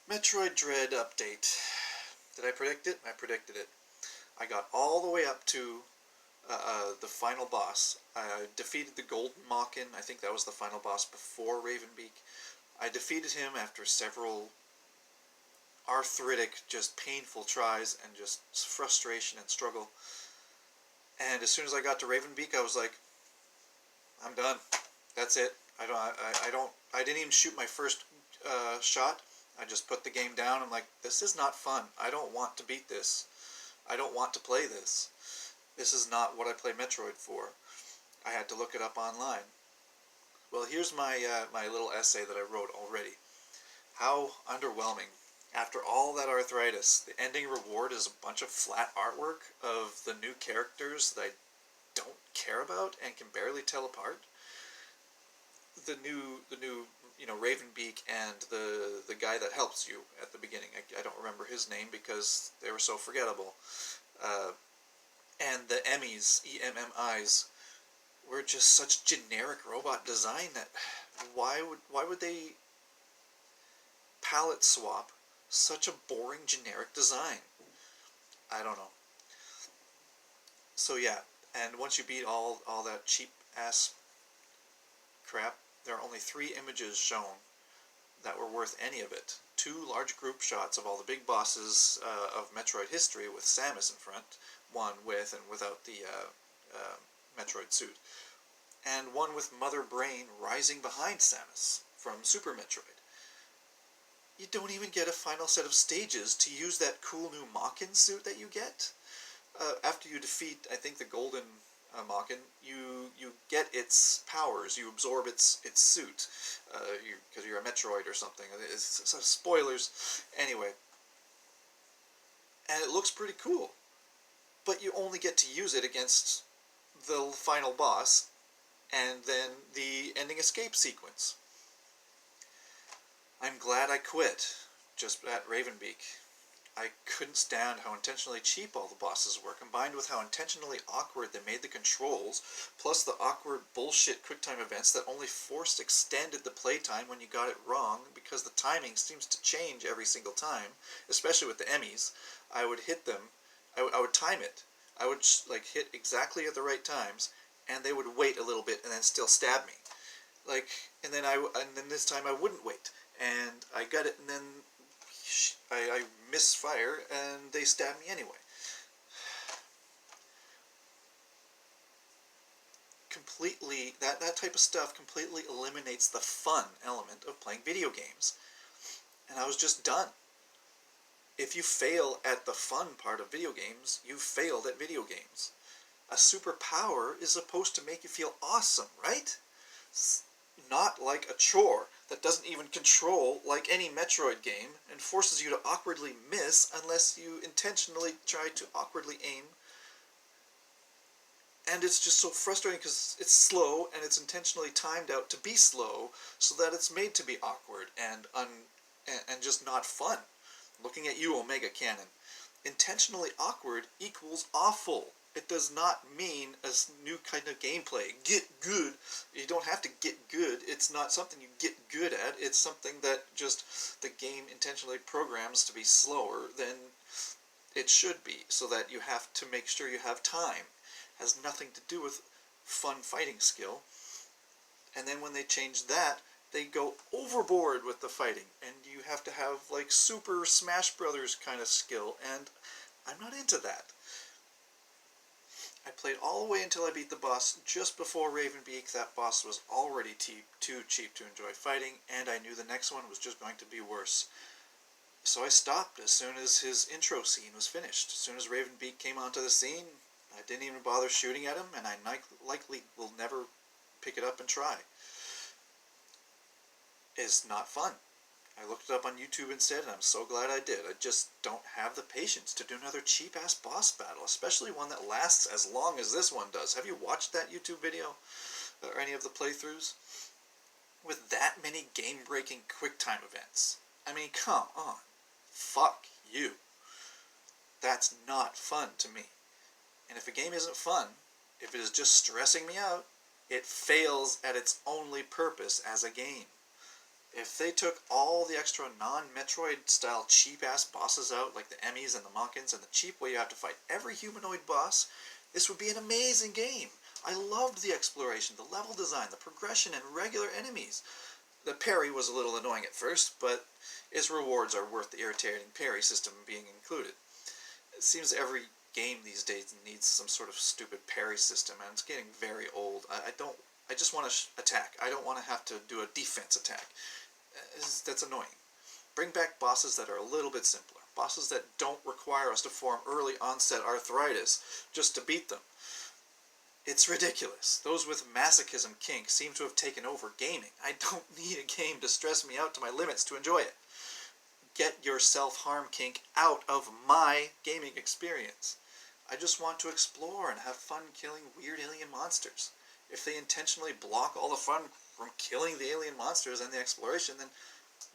Metroid Dread update. Did I predict it? I predicted it. I got all the way up to the final boss. I defeated the Golden Mockin. I think that was the final boss before Raven Beak. I defeated him after several arthritic, just painful tries and just frustration and struggle. And as soon as I got to Raven Beak, I was like, I'm done. That's it. I didn't even shoot my first shot. I just put the game down. I'm like, this is not fun. I don't want to beat this. I don't want to play this. This is not what I play Metroid for. I had to look it up online. Well, here's my my little essay that I wrote already. How underwhelming. After all that arthritis, the ending reward is a bunch of flat artwork of the new characters that I don't care about and can barely tell apart. The new Raven Beak and the guy that helps you at the beginning. I don't remember his name because they were so forgettable. And the Emmys, EMMIs, were just such generic robot design that why would they palette swap such a boring generic design? I don't know. So yeah, and once you beat all that cheap ass crap, there are only 3 images shown that were worth any of it. 2 large group shots of all the big bosses of Metroid history with Samus in front, one with and without the Metroid suit, and one with Mother Brain rising behind Samus from Super Metroid. You don't even get a final set of stages to use that cool new Mockin suit that you get. After you defeat, I think, the Golden Mockin, you get its powers. You absorb its suit because you're a Metroid or something. It's spoilers. Anyway, and it looks pretty cool, but you only get to use it against the final boss and then the ending escape sequence. I'm glad I quit just at Raven Beak. I couldn't stand how intentionally cheap all the bosses were, combined with how intentionally awkward they made the controls, plus the awkward bullshit QuickTime events that only extended the playtime when you got it wrong, because the timing seems to change every single time, especially with the Emmys. I would hit them, I would time it. I would hit exactly at the right times, and they would wait a little bit and then still stab me. And then this time I wouldn't wait, and I got it, and then I misfire, and they stab me anyway. Completely, that type of stuff completely eliminates the fun element of playing video games. And I was just done. If you fail at the fun part of video games, you failed at video games. A superpower is supposed to make you feel awesome, right? Not like a chore that doesn't even control like any Metroid game and forces you to awkwardly miss unless you intentionally try to awkwardly aim. And it's just so frustrating because it's slow and it's intentionally timed out to be slow so that it's made to be awkward and just not fun. Looking at you, Omega Cannon. Intentionally awkward equals awful. It does not mean a new kind of gameplay. Get good. You don't have to get good. It's not something you get good at. It's something that just the game intentionally programs to be slower than it should be, so that you have to make sure you have time. It has nothing to do with fun fighting skill. And then when they change that, they go overboard with the fighting, and you have to have like Super Smash Brothers kind of skill, and I'm not into that. I played all the way until I beat the boss just before Raven Beak. That boss was already too cheap to enjoy fighting, and I knew the next one was just going to be worse. So I stopped as soon as his intro scene was finished. As soon as Raven Beak came onto the scene, I didn't even bother shooting at him, and I likely will never pick it up and try. It's not fun. I looked it up on YouTube instead, and I'm so glad I did. I just don't have the patience to do another cheap-ass boss battle, especially one that lasts as long as this one does. Have you watched that YouTube video? Or any of the playthroughs? With that many game-breaking QuickTime events. I mean, come on. Fuck you. That's not fun to me. And if a game isn't fun, if it is just stressing me out, it fails at its only purpose as a game. If they took all the extra non-Metroid style cheap-ass bosses out, like the Emmys and the Monkins, and the cheap way you have to fight every humanoid boss, this would be an amazing game. I loved the exploration, the level design, the progression, and regular enemies. The parry was a little annoying at first, but its rewards are worth the irritating parry system being included. It seems every game these days needs some sort of stupid parry system, and it's getting very old. I just want to attack. I don't want to have to do a defense attack. That's annoying. Bring back bosses that are a little bit simpler. Bosses that don't require us to form early onset arthritis just to beat them. It's ridiculous. Those with masochism kink seem to have taken over gaming. I don't need a game to stress me out to my limits to enjoy it. Get your self-harm kink out of my gaming experience. I just want to explore and have fun killing weird alien monsters. If they intentionally block all the fun from killing the alien monsters and the exploration, then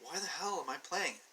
why the hell am I playing it?